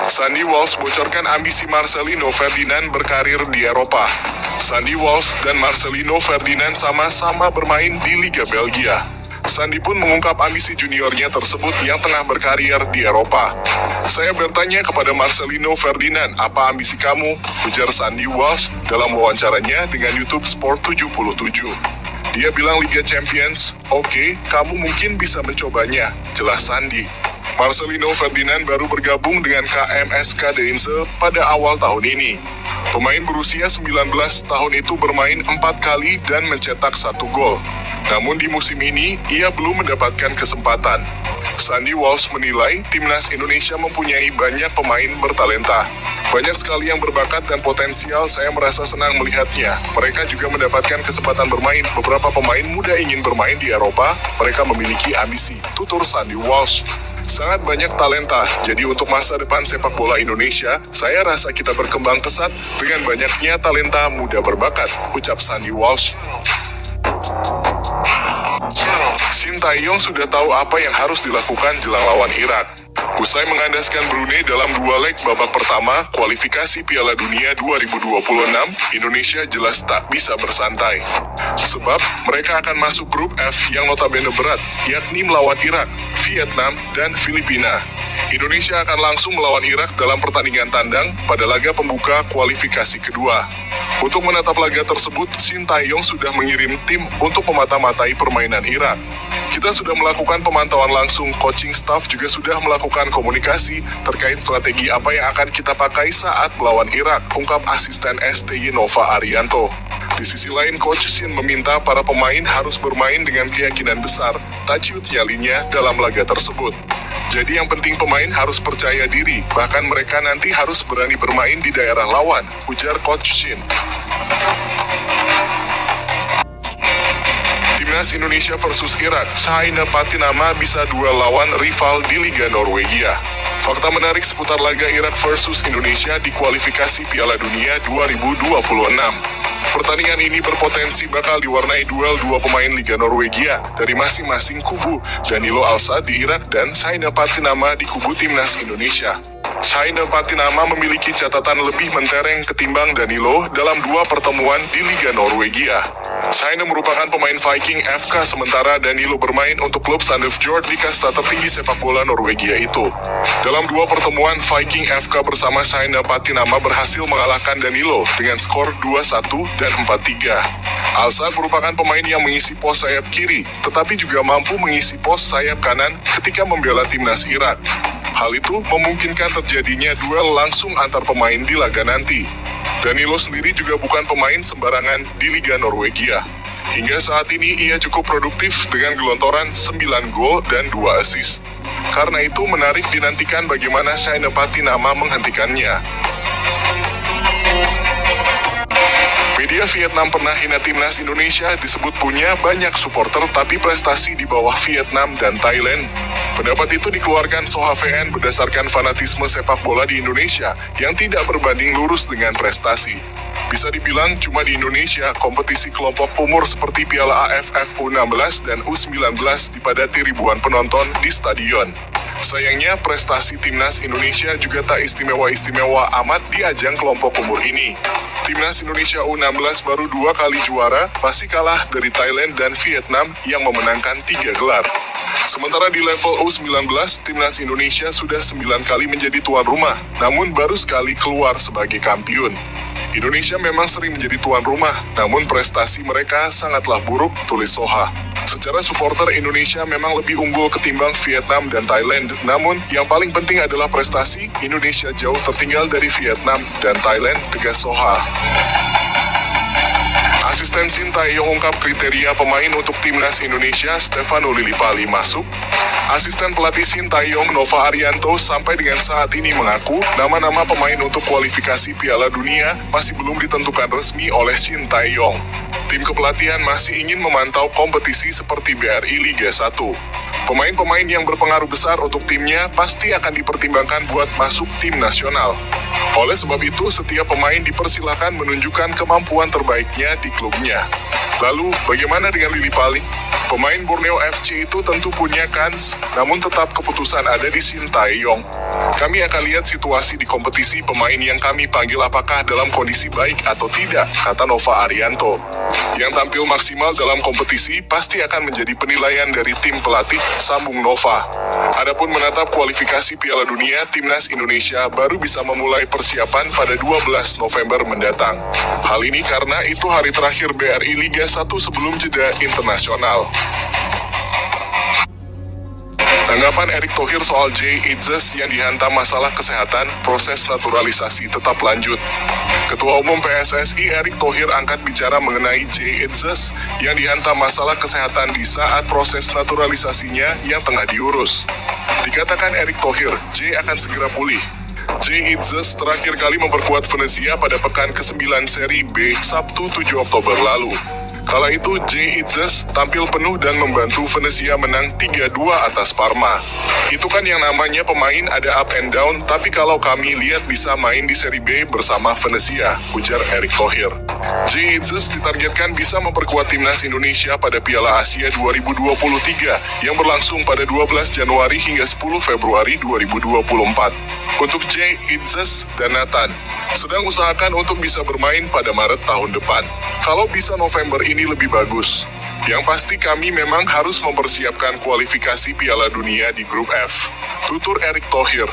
Sandy Walsh bocorkan ambisi Marcelino Ferdinand berkarir di Eropa. Sandy Walsh dan Marcelino Ferdinand sama-sama bermain di Liga Belgia. Sandy pun mengungkap ambisi juniornya tersebut yang tengah berkarir di Eropa. Saya bertanya kepada Marcelino Ferdinand, apa ambisi kamu? Ujar Sandy Walsh dalam wawancaranya dengan YouTube Sport 77. Dia bilang Liga Champions, oke, kamu mungkin bisa mencobanya, jelas Sandy. Marcelino Ferdinand baru bergabung dengan KMSK Deinze pada awal tahun ini. Pemain berusia 19 tahun itu bermain 4 kali dan mencetak 1 gol. Namun di musim ini, ia belum mendapatkan kesempatan. Sandy Walsh menilai timnas Indonesia mempunyai banyak pemain bertalenta. Banyak sekali yang berbakat dan potensial, saya merasa senang melihatnya. Mereka juga mendapatkan kesempatan bermain. Beberapa pemain muda ingin bermain di Eropa, mereka memiliki ambisi, tutur Sandy Walsh. Sangat banyak talenta, jadi untuk masa depan sepak bola Indonesia, saya rasa kita berkembang pesat dengan banyaknya talenta muda berbakat, ucap Sandy Walsh. Shin Tae-yong sudah tahu apa yang harus dilakukan jelang lawan Irak. Usai mengandaskan Brunei dalam 2 leg babak pertama kualifikasi Piala Dunia 2026, Indonesia jelas tak bisa bersantai. Sebab mereka akan masuk grup F yang notabene berat, yakni melawan Irak, Vietnam, dan Filipina. Indonesia akan langsung melawan Irak dalam pertandingan tandang pada laga pembuka kualifikasi kedua. Untuk menatap laga tersebut, Shin Tae-yong sudah mengirim tim untuk memata-matai permainan Irak. Kita sudah melakukan pemantauan langsung, coaching staff juga sudah melakukan komunikasi terkait strategi apa yang akan kita pakai saat melawan Irak, ungkap asisten STY Nova Arianto. Di sisi lain, Coach Shin meminta para pemain harus bermain dengan keyakinan besar, tak ciut nyalinya dalam laga tersebut. Jadi yang penting pemain harus percaya diri, bahkan mereka nanti harus berani bermain di daerah lawan, ujar Coach Shin. Timnas Indonesia versus Irak, China Patinama bisa duel lawan rival di Liga Norwegia. Fakta menarik seputar laga Irak versus Indonesia di kualifikasi Piala Dunia 2026. Pertandingan ini berpotensi bakal diwarnai duel 2 pemain Liga Norwegia dari masing-masing kubu, Danilo Alsa di Irak dan China Patinama di kubu Timnas Indonesia. China Patinama memiliki catatan lebih mentereng ketimbang Danilo dalam 2 pertemuan di Liga Norwegia. China merupakan pemain Viking FK, sementara Danilo bermain untuk klub Sandefjord di kasta tertinggi sepak bola Norwegia itu. Dalam 2 pertemuan, Viking FK bersama China Patinama berhasil mengalahkan Danilo dengan skor 2-1 dan 4-3. Alsa merupakan pemain yang mengisi pos sayap kiri, tetapi juga mampu mengisi pos sayap kanan ketika membela timnas Irak. Hal itu memungkinkan terjadinya duel langsung antar pemain di laga nanti. Danilo sendiri juga bukan pemain sembarangan di Liga Norwegia. Hingga saat ini ia cukup produktif dengan gelontoran 9 gol dan 2 assist. Karena itu menarik dinantikan bagaimana China Patinama menghentikannya. Media Vietnam pernah hina timnas Indonesia, disebut punya banyak supporter tapi prestasi di bawah Vietnam dan Thailand. Pendapat itu dikeluarkan Soha VN berdasarkan fanatisme sepak bola di Indonesia yang tidak berbanding lurus dengan prestasi. Bisa dibilang cuma di Indonesia, kompetisi kelompok umur seperti Piala AFF U16 dan U19 dipadati ribuan penonton di stadion. Sayangnya, prestasi timnas Indonesia juga tak istimewa-istimewa amat di ajang kelompok umur ini. Timnas Indonesia U16 baru 2 kali juara, masih kalah dari Thailand dan Vietnam yang memenangkan 3 gelar. Sementara di level U19, timnas Indonesia sudah 9 kali menjadi tuan rumah, namun baru sekali keluar sebagai kampiun. Indonesia memang sering menjadi tuan rumah, namun prestasi mereka sangatlah buruk, tulis Soha. Secara supporter, Indonesia memang lebih unggul ketimbang Vietnam dan Thailand, namun yang paling penting adalah prestasi. Indonesia jauh tertinggal dari Vietnam dan Thailand, tegas Soha. Asisten Shin Tae-yong ungkap kriteria pemain untuk timnas Indonesia, Stefano Lillipali masuk. Asisten pelatih Shin Tae-yong, Nova Arianto, sampai dengan saat ini mengaku nama-nama pemain untuk kualifikasi Piala Dunia masih belum ditentukan resmi oleh Shin Tae-yong. Tim kepelatihan masih ingin memantau kompetisi seperti BRI Liga 1. Pemain-pemain yang berpengaruh besar untuk timnya pasti akan dipertimbangkan buat masuk tim nasional. Oleh sebab itu, setiap pemain dipersilakan menunjukkan kemampuan terbaiknya di klubnya. Lalu, bagaimana dengan Lillipali? Pemain Borneo FC itu tentu punya kans, namun tetap keputusan ada di Sintayong. Kami akan lihat situasi di kompetisi pemain yang kami panggil apakah dalam kondisi baik atau tidak, kata Nova Arianto. Yang tampil maksimal dalam kompetisi pasti akan menjadi penilaian dari tim pelatih, sambung Nova. Adapun menatap kualifikasi Piala Dunia, Timnas Indonesia baru bisa memulai persiapan pada 12 November mendatang. Hal ini karena itu hari terakhir BRI Liga 1 sebelum jeda internasional. Tanggapan Erick Thohir soal Jay Itzes yang dihantam masalah kesehatan, proses naturalisasi tetap lanjut. Ketua Umum PSSI Erick Thohir angkat bicara mengenai Jay Itzes yang dihantam masalah kesehatan di saat proses naturalisasinya yang tengah diurus. Dikatakan Erick Thohir, Jay akan segera pulih. Jay Itzes terakhir kali memperkuat Venezia pada pekan ke-9 seri B Sabtu 7 Oktober lalu. Kala itu Jay Itzes tampil penuh dan membantu Venezia menang 3-2 atas Parma. Itu kan yang namanya pemain ada up and down, tapi kalau kami lihat bisa main di seri B bersama Venezia, ujar Erick Thohir. Jay Itzes ditargetkan bisa memperkuat timnas Indonesia pada Piala Asia 2023 yang berlangsung pada 12 Januari hingga 10 Februari 2024. Untuk Jay Itzes dan Nathan, sedang usahakan untuk bisa bermain pada Maret tahun depan. Kalau bisa November ini lebih bagus. Yang pasti kami memang harus mempersiapkan kualifikasi Piala Dunia di grup F, tutur Erick Thohir.